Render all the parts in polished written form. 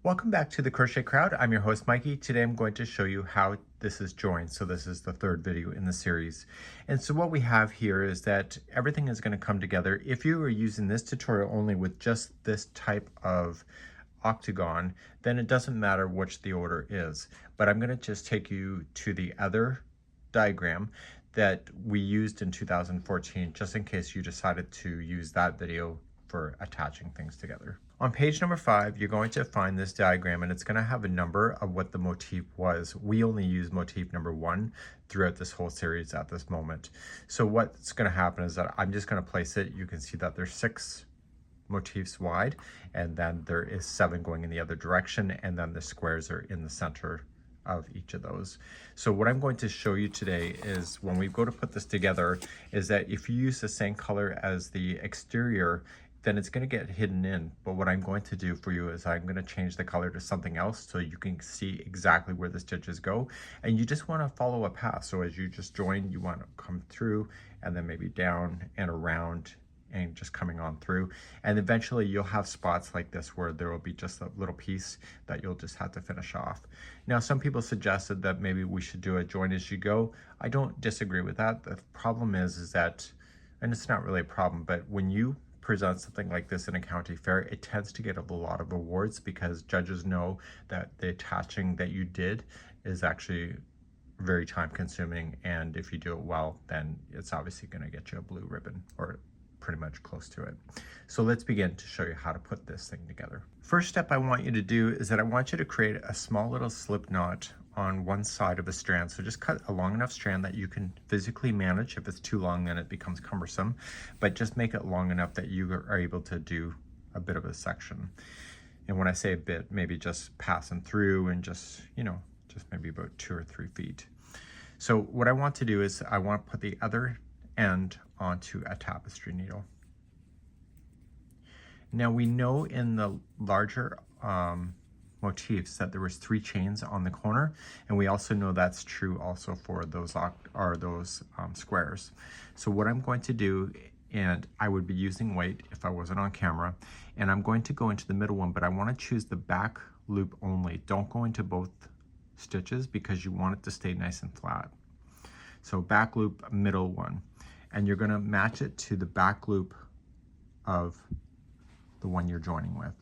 Welcome back to the Crochet Crowd. I'm your host Mikey. Today I'm going to show you how this is joined. So this is the third video in the series. And so what we have here is that everything is going to come together. If you are using this tutorial only with just this type of octagon, then it doesn't matter which the order is. But I'm going to just take you to the other diagram that we used in 2014, just in case you decided to use that video for attaching things together. On page number 5, you're going to find this diagram and it's going to have a number of what the motif was. We only use motif number 1 throughout this whole series at this moment. So what's going to happen is that I'm just going to place it. You can see that there's 6 motifs wide, and then there is 7 going in the other direction, and then the squares are in the center of each of those. So what I'm going to show you today is when we go to put this together is that if you use the same color as the exterior, then it's going to get hidden in. But what I'm going to do for you is I'm going to change the color to something else so you can see exactly where the stitches go. And you just want to follow a path. So as you just join, you want to come through and then maybe down and around and just coming on through. And eventually you'll have spots like this where there will be just a little piece that you'll just have to finish off. Now, some people suggested that maybe we should do a join as you go. I don't disagree with that. The problem is that, and it's not really a problem, but when you present something like this in a county fair, it tends to get a lot of awards because judges know that the attaching that you did is actually very time consuming, and if you do it well, then it's obviously going to get you a blue ribbon or pretty much close to it. So let's begin to show you how to put this thing together. First step I want you to do is that I want you to create a small little slip knot on one side of a strand. So just cut a long enough strand that you can physically manage. If it's too long, then it becomes cumbersome, but just make it long enough that you are able to do a bit of a section. And when I say a bit, maybe just passing through and just, just maybe about 2 or 3 feet. So what I want to do is I want to put the other end onto a tapestry needle. Now we know in the larger motifs that there was 3 chains on the corner, and we also know that's true also for those squares. So what I'm going to do, and I would be using white if I wasn't on camera, and I'm going to go into the middle one, but I want to choose the back loop only. Don't go into both stitches because you want it to stay nice and flat. So back loop, middle one, and you're going to match it to the back loop of the one you're joining with.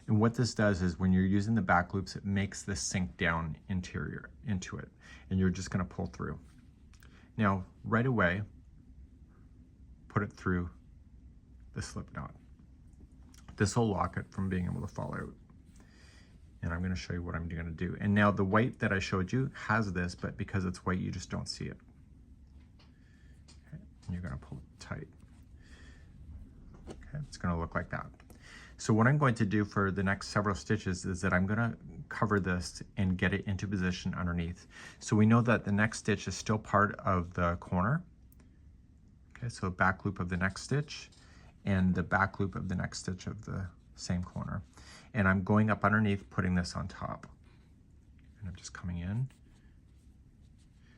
And what this does is when you're using the back loops, it makes this sink down into it, and you're just going to pull through. Now, right away, put it through the slip knot. This will lock it from being able to fall out. And I'm going to show you what I'm going to do. And now the white that I showed you has this, but because it's white, you just don't see it. Okay. And you're going to pull it tight. Okay, it's going to look like that. So what I'm going to do for the next several stitches is that I'm going to cover this and get it into position underneath. So we know that the next stitch is still part of the corner. Okay, so back loop of the next stitch and the back loop of the next stitch of the same corner. And I'm going up underneath, putting this on top. And I'm just coming in.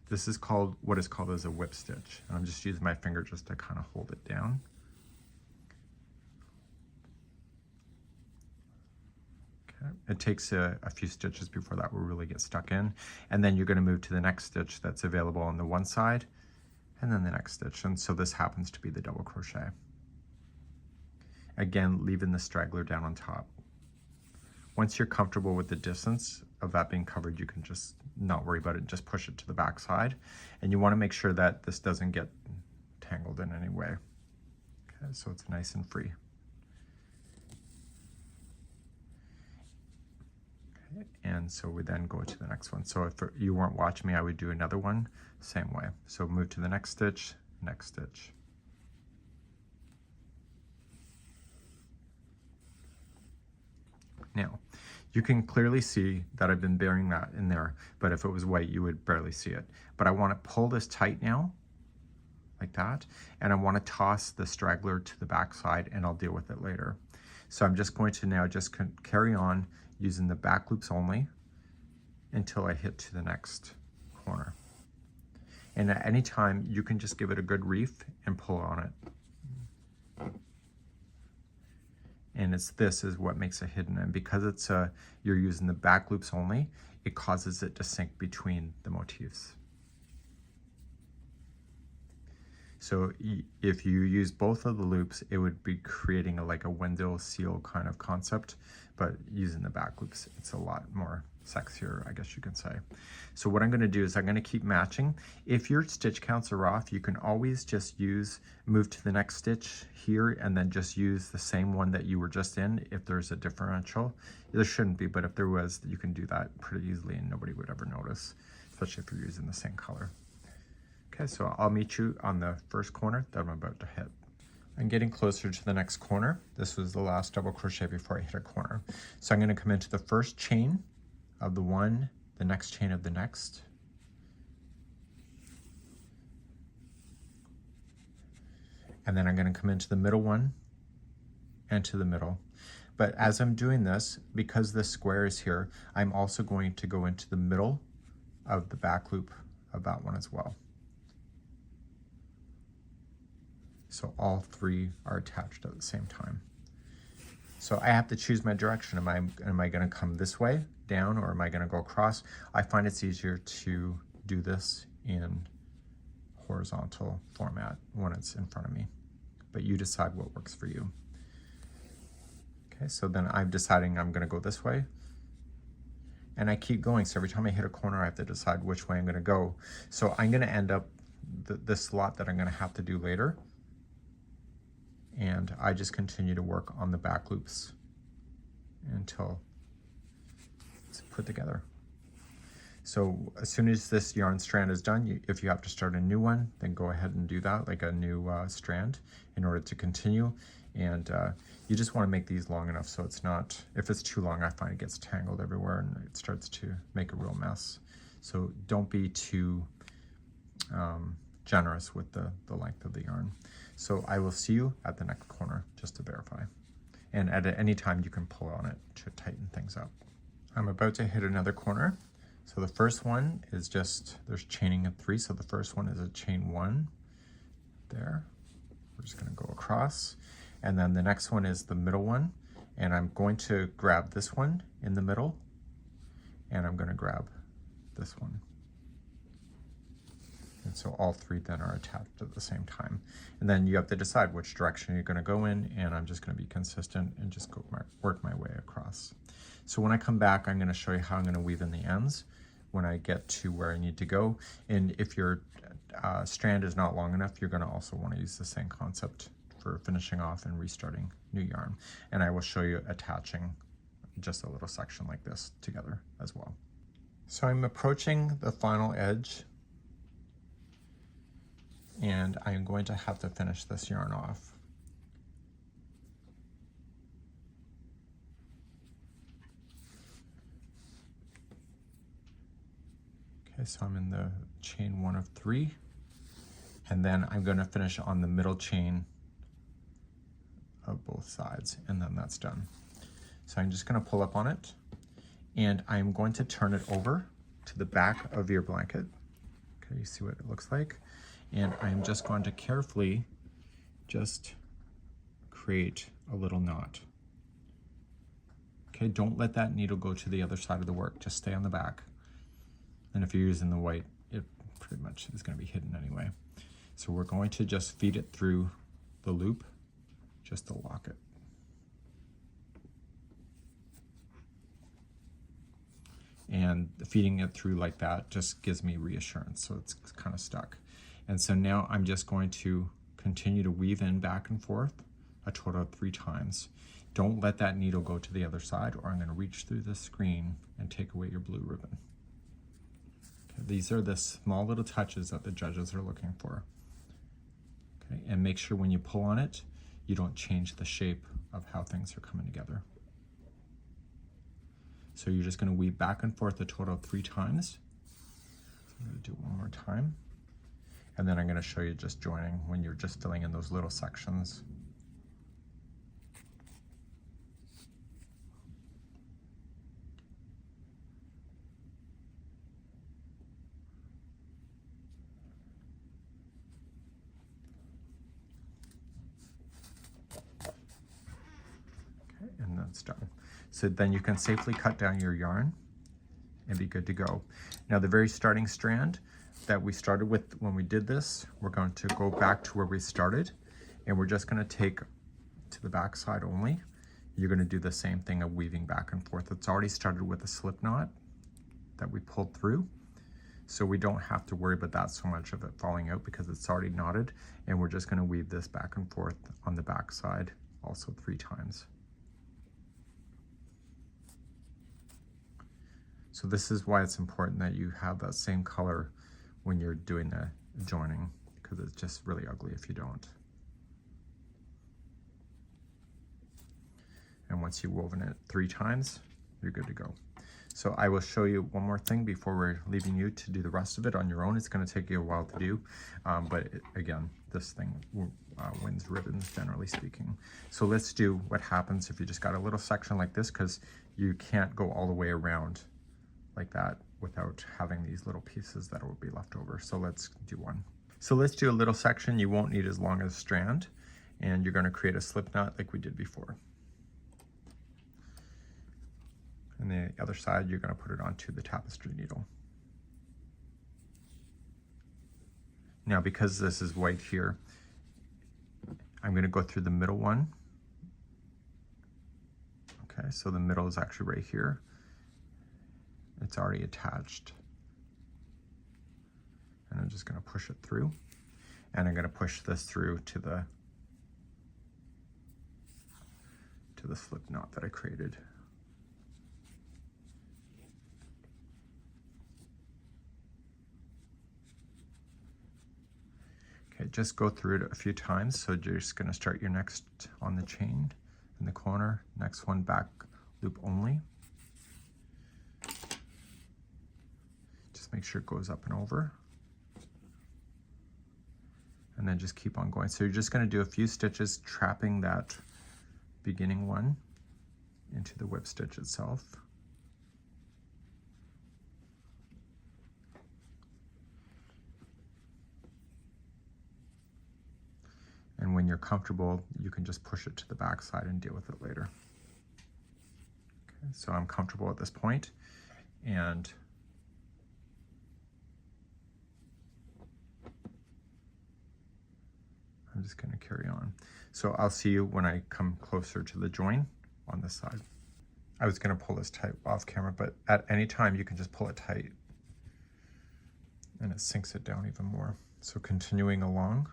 This is called, what is called as a whip stitch. And I'm just using my finger just to kind of hold it down. Okay. It takes a few stitches before that will really get stuck in. And then you're going to move to the next stitch that's available on the one side, and then the next stitch. And so this happens to be the double crochet. Again, leaving the straggler down on top. Once you're comfortable with the distance of that being covered, you can just not worry about it, just push it to the back side. And you want to make sure that this doesn't get tangled in any way. Okay, so it's nice and free. Okay, and so we then go to the next one. So if you weren't watching me, I would do another one, same way. So move to the next stitch, next stitch. Now, you can clearly see that I've been burying that in there, but if it was white, you would barely see it. But I want to pull this tight now, like that, and I want to toss the straggler to the back side, and I'll deal with it later. So I'm just going to now just carry on using the back loops only until I hit to the next corner. And at any time, you can just give it a good reef and pull on it. and this is what makes it hidden. And because it's you're using the back loops only, it causes it to sink between the motifs. So if you use both of the loops, it would be creating like a window seal kind of concept, but using the back loops, it's a lot more sexier, I guess you can say. So what I'm going to do is I'm going to keep matching. If your stitch counts are off, you can always just move to the next stitch here and then just use the same one that you were just in if there's a differential. There shouldn't be, but if there was, you can do that pretty easily and nobody would ever notice, especially if you're using the same color. Okay, so I'll meet you on the first corner that I'm about to hit. I'm getting closer to the next corner. This was the last double crochet before I hit a corner. So I'm going to come into the first chain of the one, the next chain of the next. And then I'm going to come into the middle one and to the middle. But as I'm doing this, because the square is here, I'm also going to go into the middle of the back loop of that one as well. So all three are attached at the same time. So I have to choose my direction. Am I going to come this way down, or am I going to go across? I find it's easier to do this in horizontal format when it's in front of me, but you decide what works for you. Okay, so then I'm deciding I'm going to go this way, and I keep going. So every time I hit a corner, I have to decide which way I'm going to go. So I'm going to end up this slot that I'm going to have to do later. And I just continue to work on the back loops until it's put together. So as soon as this yarn strand is done, if you have to start a new one, then go ahead and do that, like a new strand, in order to continue. And you just want to make these long enough so it's not, if it's too long, I find it gets tangled everywhere and it starts to make a real mess. So don't be too generous with the length of the yarn. So I will see you at the next corner just to verify. And at any time you can pull on it to tighten things up. I'm about to hit another corner. So the first one is just, there's chaining of 3. So the first one is a chain 1 there. We're just going to go across. And then the next one is the middle one. And I'm going to grab this one in the middle. And I'm going to grab this one. And so all 3 then are attached at the same time. And then you have to decide which direction you're going to go in, and I'm just going to be consistent and just work my way across. So when I come back, I'm going to show you how I'm going to weave in the ends when I get to where I need to go. And if your strand is not long enough, you're going to also want to use the same concept for finishing off and restarting new yarn. And I will show you attaching just a little section like this together as well. So I'm approaching the final edge, and I'm going to have to finish this yarn off. Okay, so I'm in the chain 1 of 3, and then I'm going to finish on the middle chain of both sides, and then that's done. So I'm just going to pull up on it, and I'm going to turn it over to the back of your blanket. Okay, you see what it looks like? And I'm just going to carefully just create a little knot. Okay, don't let that needle go to the other side of the work. Just stay on the back. And if you're using the white, it pretty much is going to be hidden anyway. So we're going to just feed it through the loop just to lock it. And feeding it through like that just gives me reassurance, so it's kind of stuck. And so now I'm just going to continue to weave in back and forth a total of 3 times. Don't let that needle go to the other side, or I'm going to reach through the screen and take away your blue ribbon. Okay, these are the small little touches that the judges are looking for. Okay, and make sure when you pull on it, you don't change the shape of how things are coming together. So you're just going to weave back and forth a total of 3 times. So I'm going to do it one more time. And then I'm going to show you just joining when you're just filling in those little sections. it's done. So then you can safely cut down your yarn and be good to go. Now the very starting strand that we started with when we did this, we're going to go back to where we started, and we're just going to take to the back side only. You're going to do the same thing of weaving back and forth. It's already started with a slip knot that we pulled through, so we don't have to worry about that so much of it falling out because it's already knotted, and we're just going to weave this back and forth on the back side also 3 times. So this is why it's important that you have that same color when you're doing the joining, because it's just really ugly if you don't. And once you've woven it 3 times, you're good to go. So I will show you one more thing before we're leaving you to do the rest of it on your own. It's going to take you a while to do, but again, this thing wins ribbons, generally speaking. So let's do what happens if you just got a little section like this, because you can't go all the way around like that without having these little pieces that will be left over. So let's do one. So let's do a little section. You won't need as long as a strand, and you're going to create a slip knot like we did before. And the other side, you're going to put it onto the tapestry needle. Now, because this is white here, I'm going to go through the middle one. Okay, so the middle is actually right here. It's already attached. And I'm just going to push it through. And I'm going to push this through to the slip knot that I created. Okay, just go through it a few times. So you're just going to start your next on the chain in the corner, next one back loop only. Just make sure it goes up and over. And then just keep on going. So you're just going to do a few stitches trapping that beginning one into the whip stitch itself. And when you're comfortable, you can just push it to the back side and deal with it later. Okay, so I'm comfortable at this point, and I'm just going to carry on. So I'll see you when I come closer to the join on this side. I was going to pull this tight off camera, but at any time you can just pull it tight and it sinks it down even more. So continuing along,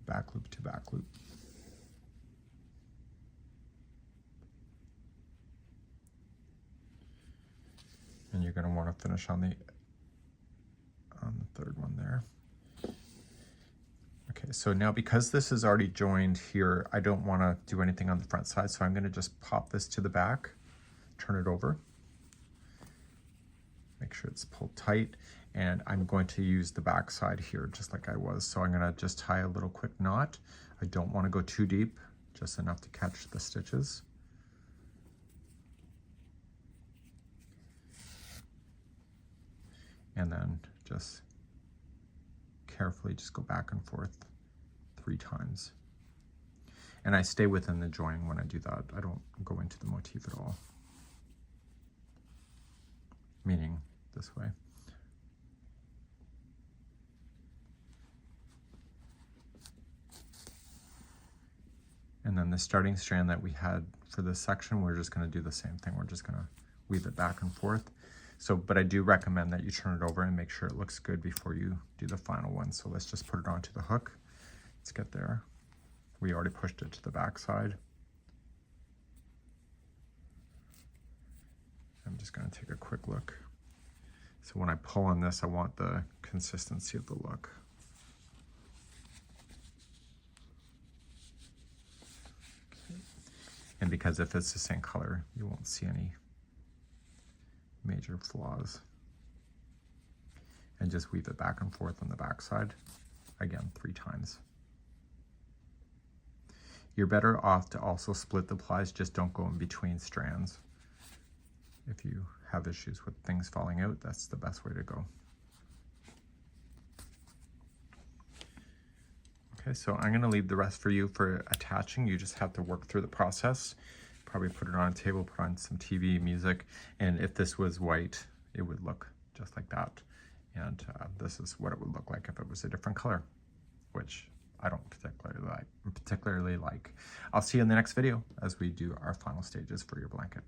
back loop to back loop. And you're going to want to finish on the third one there. Okay, so now because this is already joined here, I don't want to do anything on the front side, so I'm going to just pop this to the back, turn it over, make sure it's pulled tight, and I'm going to use the back side here just like I was. So I'm going to just tie a little quick knot. I don't want to go too deep, just enough to catch the stitches. And then just carefully just go back and forth 3 times. And I stay within the join when I do that. I don't go into the motif at all. Meaning this way. And then the starting strand that we had for this section, we're just going to do the same thing. We're just going to weave it back and forth. So, but I do recommend that you turn it over and make sure it looks good before you do the final one. So let's just put it onto the hook. Let's get there. We already pushed it to the back side. I'm just going to take a quick look. So when I pull on this, I want the consistency of the look. Okay. And because if it's the same color, you won't see any major flaws. And just weave it back and forth on the back side, again 3 times. You're better off to also split the plies, just don't go in between strands. If you have issues with things falling out, that's the best way to go. Okay, so I'm gonna leave the rest for you for attaching. You just have to work through the process. Probably put it on a table, put on some TV, music, and if this was white, it would look just like that. And this is what it would look like if it was a different color, which I don't particularly like. I'll see you in the next video as we do our final stages for your blanket.